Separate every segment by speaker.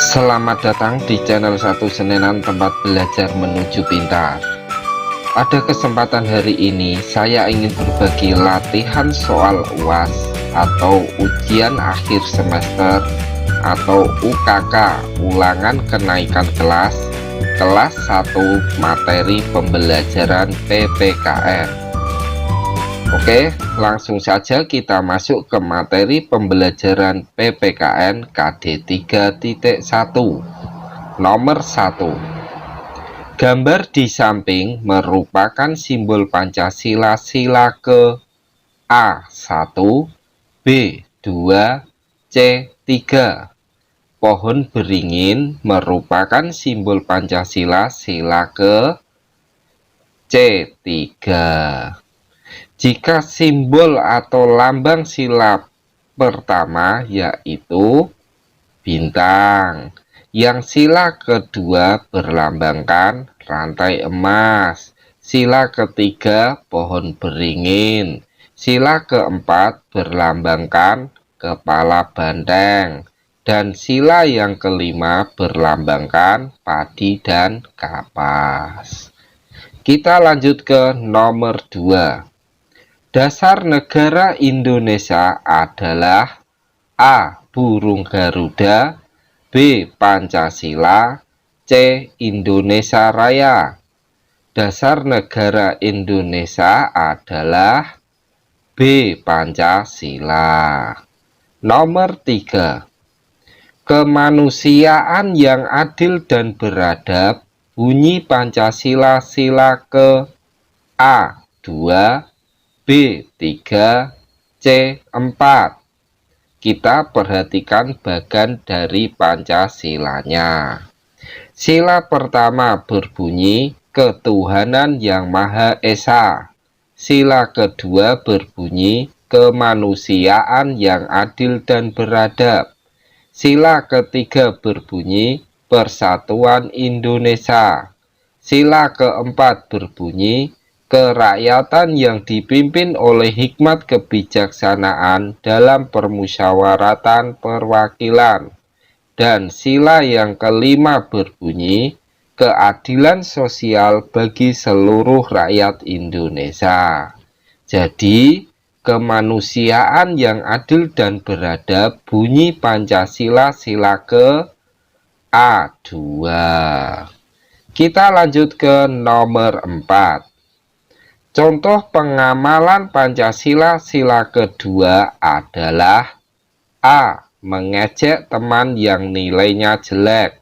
Speaker 1: Selamat datang di channel 1 Senenan, tempat belajar menuju pintar. Pada kesempatan hari ini saya ingin berbagi latihan soal UAS atau ujian akhir semester atau UKK, ulangan kenaikan kelas 1 materi pembelajaran PPKN. Oke, langsung saja kita masuk ke materi pembelajaran PPKN KD 3.1. Nomor 1. Gambar di samping merupakan simbol Pancasila sila ke A1, B2, C3. Pohon beringin merupakan simbol Pancasila sila ke C3. Jika simbol atau lambang sila pertama yaitu bintang, yang sila kedua berlambangkan rantai emas, sila ketiga pohon beringin, sila keempat berlambangkan kepala banteng, dan sila yang kelima berlambangkan padi dan kapas. Kita lanjut ke nomor 2. Dasar negara Indonesia adalah A. Burung Garuda, B. Pancasila, C. Indonesia Raya. Dasar negara Indonesia adalah B. Pancasila. Nomor 3. Kemanusiaan yang adil dan beradab bunyi Pancasila sila ke A2, B3, C4. Kita perhatikan bagan dari Pancasilanya. Sila pertama berbunyi ketuhanan yang Maha Esa. Sila kedua berbunyi kemanusiaan yang adil dan beradab. Sila ketiga berbunyi persatuan Indonesia. Sila keempat berbunyi kerakyatan yang dipimpin oleh hikmat kebijaksanaan dalam permusyawaratan perwakilan. Dan sila yang kelima berbunyi keadilan sosial bagi seluruh rakyat Indonesia. Jadi, kemanusiaan yang adil dan beradab bunyi Pancasila sila ke A2. Kita lanjut ke nomor 4. Contoh pengamalan Pancasila sila kedua adalah A. Mengejek teman yang nilainya jelek,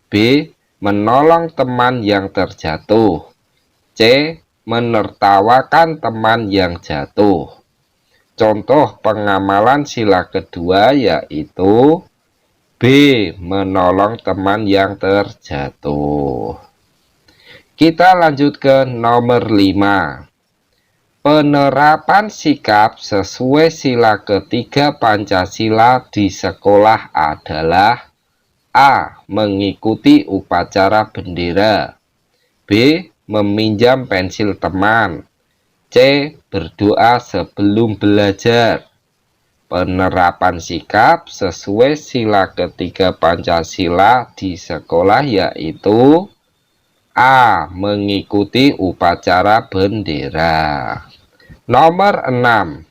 Speaker 1: B. Menolong teman yang terjatuh, C. Menertawakan teman yang jatuh. Contoh pengamalan sila kedua yaitu B. Menolong teman yang terjatuh. Kita lanjut ke nomor 5. Penerapan sikap sesuai sila ketiga Pancasila di sekolah adalah A. Mengikuti upacara bendera, B. Meminjam pensil teman, C. Berdoa sebelum belajar. Penerapan sikap sesuai sila ketiga Pancasila di sekolah yaitu A. Mengikuti upacara bendera. Nomor 6.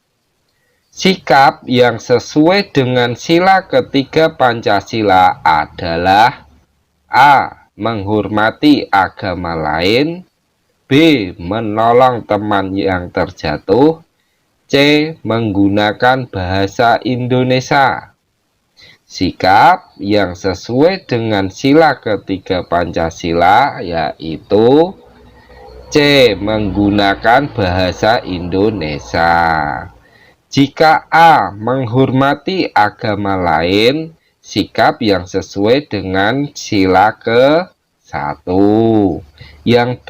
Speaker 1: Sikap yang sesuai dengan sila ketiga Pancasila adalah A. Menghormati agama lain, B. Menolong teman yang terjatuh, C. Menggunakan bahasa Indonesia. Sikap yang sesuai dengan sila ketiga Pancasila yaitu C. Menggunakan bahasa Indonesia. Jika A. Menghormati agama lain, sikap yang sesuai dengan sila ke-1. Yang B.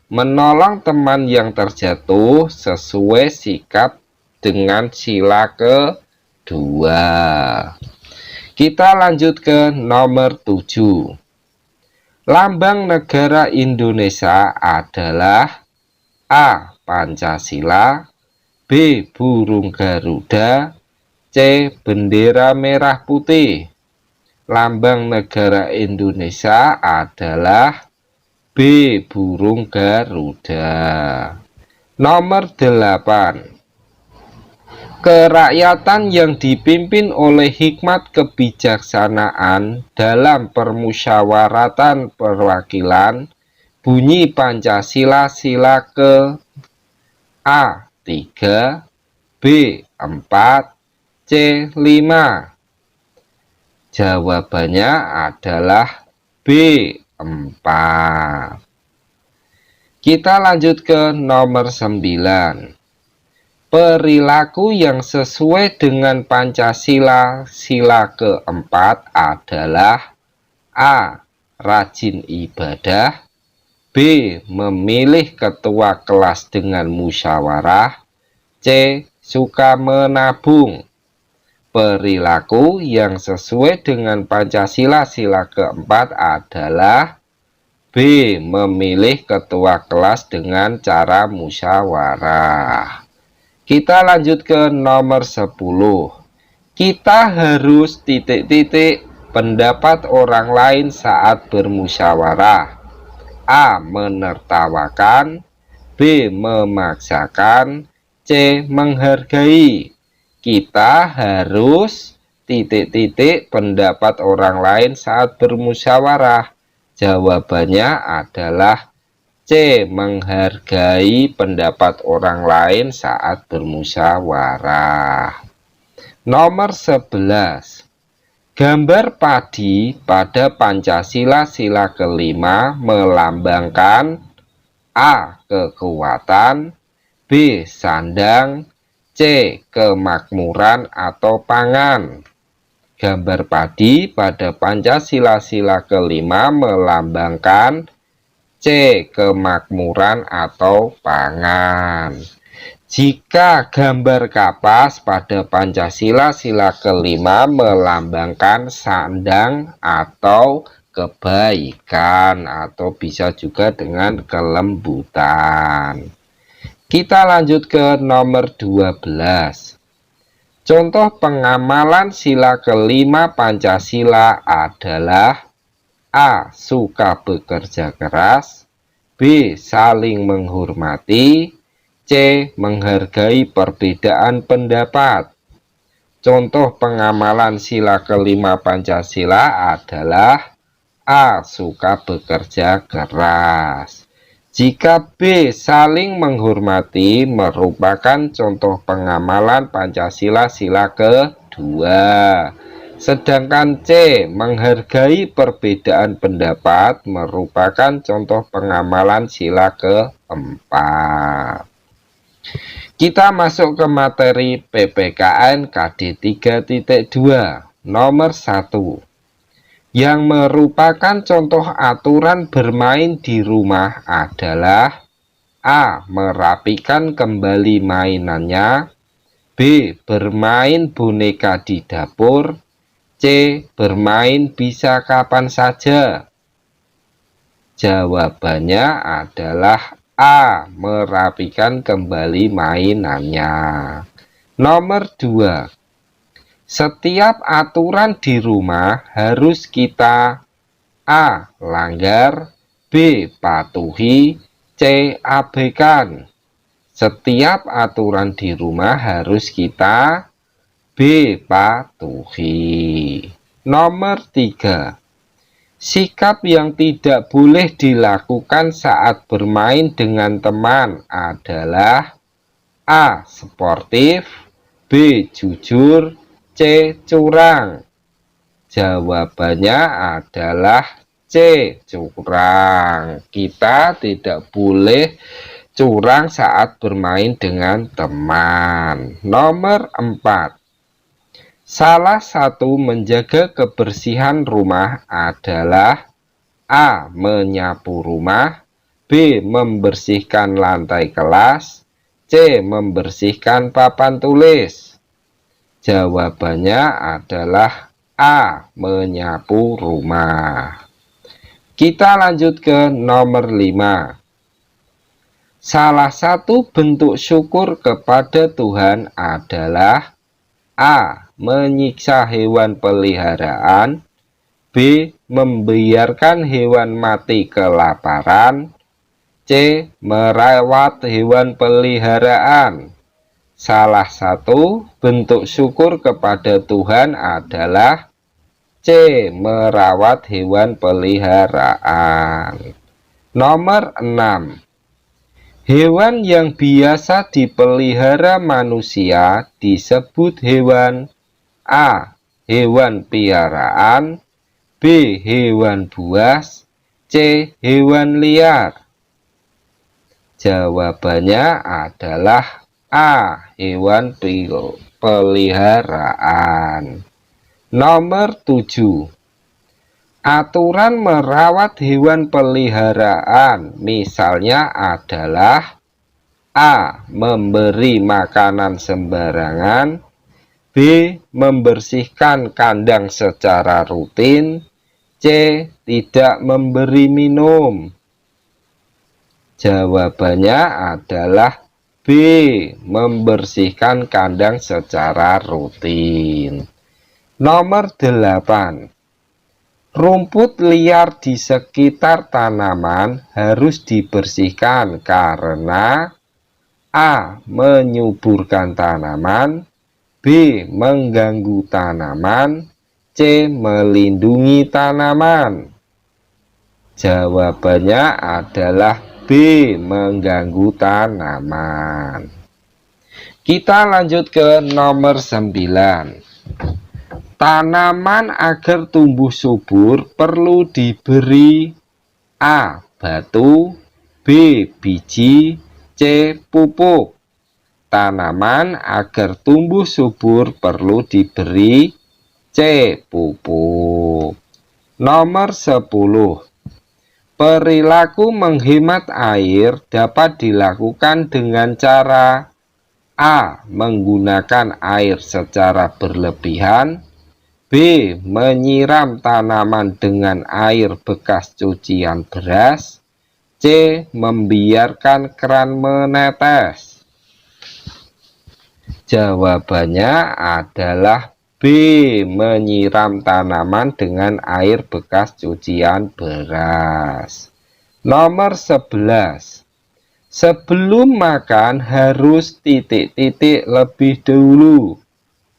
Speaker 1: Menolong teman yang terjatuh sesuai sikap dengan sila ke-2. Kita lanjut ke nomor 7. Lambang negara Indonesia adalah A. Pancasila, B. Burung Garuda, C. Bendera merah putih. Lambang negara Indonesia adalah B. Burung Garuda. Nomor 8. Kerakyatan yang dipimpin oleh hikmat kebijaksanaan dalam permusyawaratan perwakilan. Bunyi Pancasila sila ke A. 3, B. 4, C. 5. Jawabannya adalah B. 4. Kita lanjut ke nomor 9. Perilaku yang sesuai dengan Pancasila sila keempat adalah A. Rajin ibadah, B. Memilih ketua kelas dengan musyawarah, C. Suka menabung. Perilaku yang sesuai dengan Pancasila sila keempat adalah B. Memilih ketua kelas dengan cara musyawarah. Kita lanjut ke nomor 10. Kita harus titik-titik pendapat orang lain saat bermusyawarah. A. Menertawakan, B. Memaksakan, C. Menghargai. Kita harus titik-titik pendapat orang lain saat bermusyawarah. Jawabannya adalah C. Menghargai pendapat orang lain saat bermusyawarah. Nomor 11. Gambar padi pada Pancasila sila kelima melambangkan A. Kekuatan, B. Sandang, C. Kemakmuran atau pangan. Gambar padi pada Pancasila sila kelima melambangkan C. Kemakmuran atau pangan. Jika gambar kapas pada Pancasila sila kelima melambangkan sandang atau kebaikan atau bisa juga dengan kelembutan. Kita lanjut ke nomor 12. Contoh pengamalan sila kelima Pancasila adalah A. Suka bekerja keras, B. Saling menghormati, C. Menghargai perbedaan pendapat. Contoh pengamalan sila kelima Pancasila adalah A. Suka bekerja keras. Jika B. Saling menghormati merupakan contoh pengamalan Pancasila sila kedua. Sedangkan C. Menghargai perbedaan pendapat merupakan contoh pengamalan sila keempat. Kita masuk ke materi PPKN KD 3.2 nomor 1. Yang merupakan contoh aturan bermain di rumah adalah A. Merapikan kembali mainannya, B. Bermain boneka di dapur, C. Bermain bisa kapan saja. Jawabannya adalah A. Merapikan kembali mainannya. Nomor 2. Setiap aturan di rumah harus kita A. Langgar, B. Patuhi, C. Abaikan. Setiap aturan di rumah harus kita B. Patuhi. Nomor 3. Sikap yang tidak boleh dilakukan saat bermain dengan teman adalah A. Sportif, B. Jujur, C. Curang. Jawabannya adalah C. Curang. Kita tidak boleh curang saat bermain dengan teman. Nomor 4. Salah satu menjaga kebersihan rumah adalah A. Menyapu rumah, B. Membersihkan lantai kelas, C. Membersihkan papan tulis. Jawabannya adalah A. Menyapu rumah. Kita lanjut ke nomor 5. Salah satu bentuk syukur kepada Tuhan adalah A. Menyiksa hewan peliharaan, B. Membiarkan hewan mati kelaparan. C. Merawat hewan peliharaan. Salah satu bentuk syukur kepada Tuhan adalah C. Merawat hewan peliharaan. Nomor 6. Hewan yang biasa dipelihara manusia disebut hewan A. Hewan piaraan. B. Hewan buas. C. Hewan liar. Jawabannya adalah A. Hewan peliharaan. Nomor 7. Aturan merawat hewan peliharaan misalnya adalah A. Memberi makanan sembarangan. B. Membersihkan kandang secara rutin. C. Tidak memberi minum. Jawabannya adalah B. Membersihkan kandang secara rutin. Nomor 8. Rumput liar di sekitar tanaman harus dibersihkan karena A. Menyuburkan tanaman. B. Mengganggu tanaman. C. Melindungi tanaman. Jawabannya adalah B. Mengganggu tanaman. Kita lanjut ke nomor 9. Tanaman agar tumbuh subur perlu diberi A. Batu. B. Biji. C. Pupuk. Tanaman agar tumbuh subur perlu diberi C. Pupuk. Nomor 10. Perilaku menghemat air dapat dilakukan dengan cara A. Menggunakan air secara berlebihan. B. Menyiram tanaman dengan air bekas cucian beras. C. Membiarkan keran menetes. Jawabannya adalah B. Menyiram tanaman dengan air bekas cucian beras. Nomor 11. Sebelum makan harus titik-titik lebih dahulu.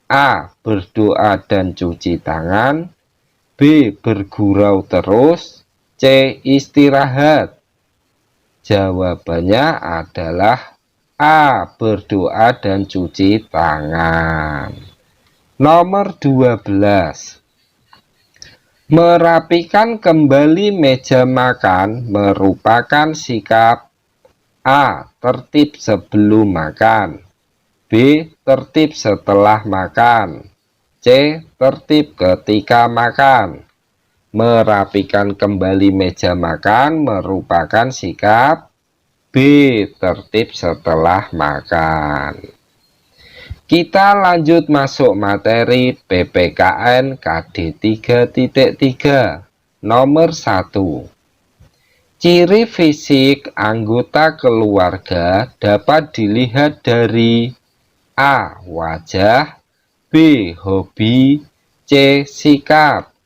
Speaker 1: A. Berdoa dan cuci tangan. B. Bergurau terus. C. Istirahat. Jawabannya adalah A. Berdoa dan cuci tangan. Nomor 12. Merapikan kembali meja makan merupakan sikap A. Tertib sebelum makan. B. Tertib setelah makan. C. Tertib ketika makan. Merapikan kembali meja makan merupakan sikap B. Tertib setelah makan. Kita lanjut masuk materi PPKN KD 3.3. Nomor 1. Ciri fisik anggota keluarga dapat dilihat dari A. Wajah. B. Hobi. C. Sikap.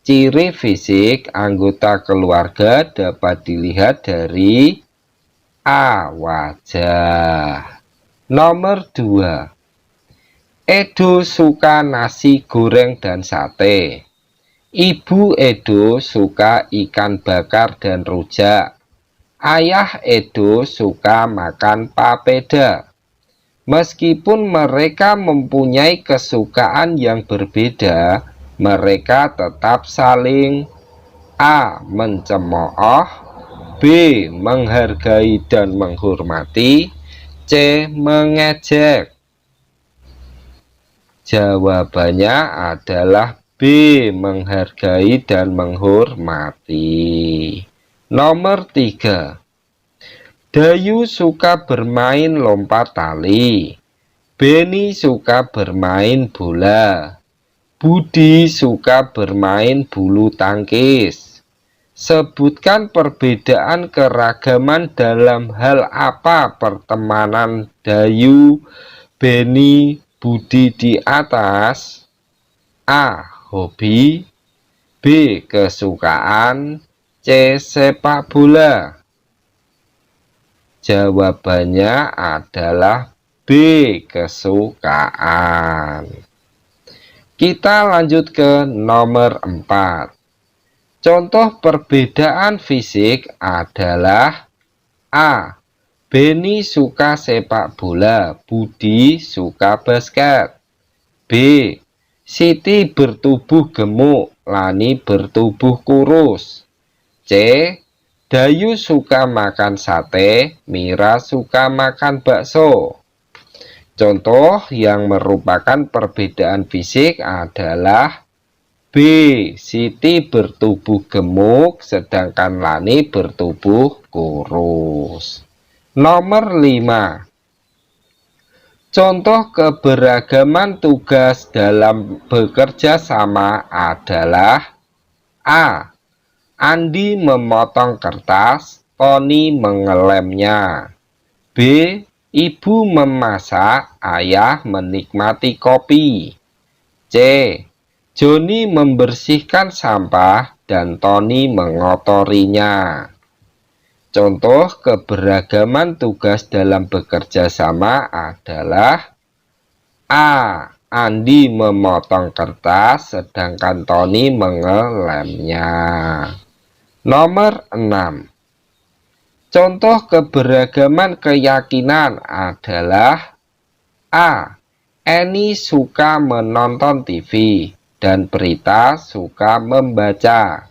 Speaker 1: Ciri fisik anggota keluarga dapat dilihat dari A. Wajah. Nomor 2. Edo suka nasi goreng dan sate. Ibu Edo suka ikan bakar dan rujak. Ayah Edo suka makan papeda. Meskipun mereka mempunyai kesukaan yang berbeda, mereka tetap saling A. Mencemooh. B. Menghargai dan menghormati. C. Mengejek. Jawabannya adalah B. Menghargai dan menghormati. Nomor 3. Dayu suka bermain lompat tali. Beni suka bermain bola. Budi suka bermain bulu tangkis. Sebutkan perbedaan keragaman dalam hal apa pertemanan Dayu, Beni, Budi di atas. A. Hobi. B. Kesukaan, C. Sepak bola. Jawabannya adalah B. Kesukaan. Kita lanjut ke nomor 4. Contoh perbedaan fisik adalah A. Beni suka sepak bola, Budi suka basket. B. Siti bertubuh gemuk, Lani bertubuh kurus. C. Dayu suka makan sate, Mira suka makan bakso. Contoh yang merupakan perbedaan fisik adalah B. Siti bertubuh gemuk, sedangkan Lani bertubuh kurus. Nomor 5. Contoh keberagaman tugas dalam bekerja sama adalah A. Andi memotong kertas, Tony mengelemnya. B. Ibu memasak, ayah menikmati kopi. C. Joni membersihkan sampah dan Tony mengotorinya. Contoh keberagaman tugas dalam bekerja sama adalah A. Andi memotong kertas sedangkan Tony mengelemnya. Nomor 6. Contoh keberagaman keyakinan adalah A. Eni suka menonton TV dan Prita suka membaca.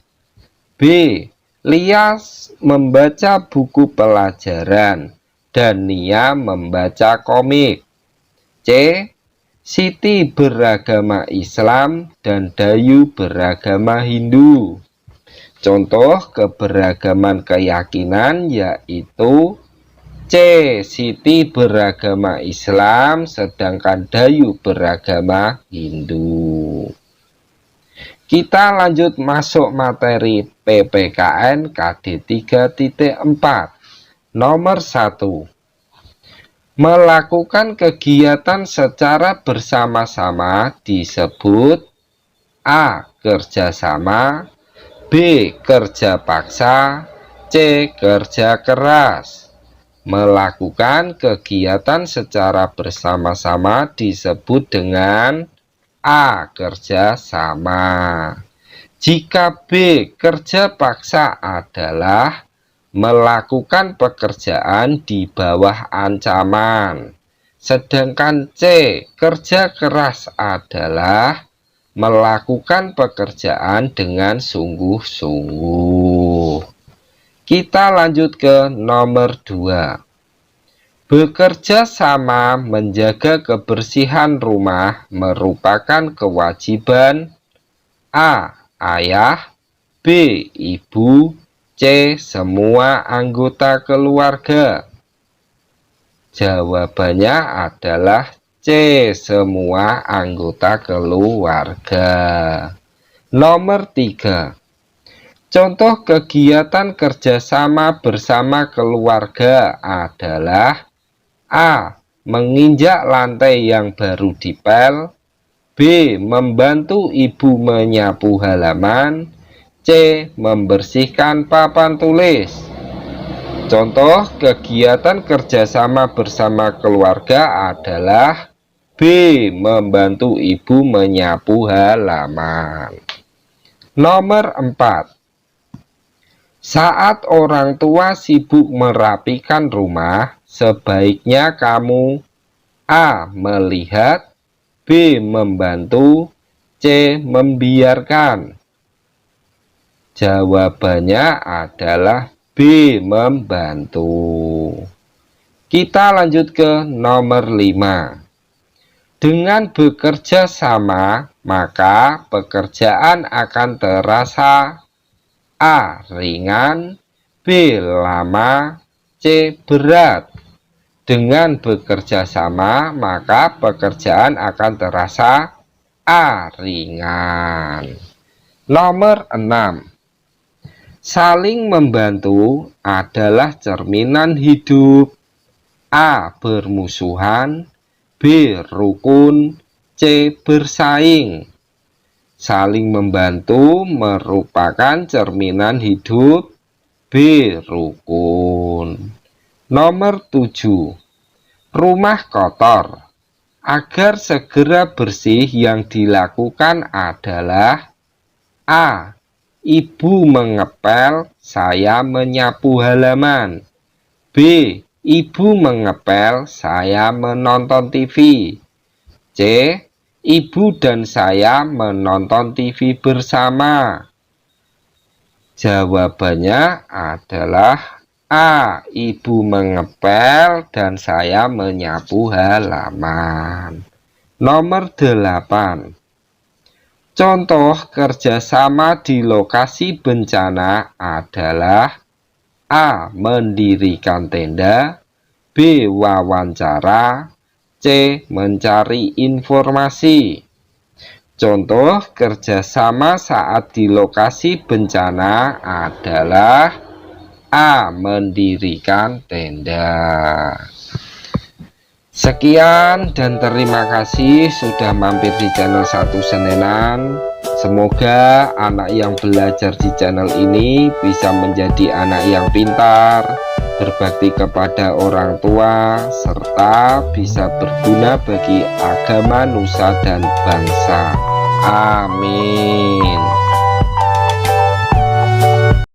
Speaker 1: B. Lia membaca buku pelajaran dan Nia membaca komik. C. Siti beragama Islam dan Dayu beragama Hindu. Contoh keberagaman keyakinan yaitu C. Siti beragama Islam sedangkan Dayu beragama Hindu. Kita lanjut masuk materi PPKN KD 3.4. Nomor 1. Melakukan kegiatan secara bersama-sama disebut A. Kerjasama, B. Kerja paksa, C. Kerja keras. Melakukan kegiatan secara bersama-sama disebut dengan A. Kerja sama. Jika B. Kerja paksa adalah melakukan pekerjaan di bawah ancaman. Sedangkan C. Kerja keras adalah melakukan pekerjaan dengan sungguh-sungguh. Kita lanjut ke nomor 2. Bekerja sama menjaga kebersihan rumah merupakan kewajiban A. Ayah, B. Ibu, C. Semua anggota keluarga. Jawabannya adalah C. Semua anggota keluarga. Nomor 3. Contoh kegiatan kerjasama bersama keluarga adalah A. Menginjak lantai yang baru dipel, B. Membantu ibu menyapu halaman, C. Membersihkan papan tulis. Contoh kegiatan kerjasama bersama keluarga adalah B. Membantu ibu menyapu halaman. Nomor 4. Saat orang tua sibuk merapikan rumah, sebaiknya kamu A. Melihat, B. Membantu, C. Membiarkan. Jawabannya adalah B. Membantu. Kita lanjut ke nomor 5. Dengan bekerja sama, maka pekerjaan akan terasa A. Ringan, B. Lama, C. Berat. Dengan bekerja sama, maka pekerjaan akan terasa A. Ringan. Nomor 6. Saling membantu adalah cerminan hidup. A. Bermusuhan, B. Rukun, C. Bersaing. Saling membantu merupakan cerminan hidup. B. Rukun. Nomor 7. Rumah kotor. Agar segera bersih yang dilakukan adalah A. Ibu mengepel, saya menyapu halaman. B. Ibu mengepel, saya menonton TV. C. Ibu dan saya menonton TV bersama. Jawabannya adalah A. Ibu mengepel dan saya menyapu halaman. Nomor 8. Contoh kerjasama di lokasi bencana adalah A. Mendirikan tenda. B. Wawancara. C. Mencari informasi. Contoh kerjasama saat di lokasi bencana adalah A. Mendirikan tenda. Sekian dan terima kasih sudah mampir di channel Satu Senenan. Semoga anak yang belajar di channel ini bisa menjadi anak yang pintar, berbakti kepada orang tua, serta bisa berguna bagi agama, nusa, dan bangsa. Amin.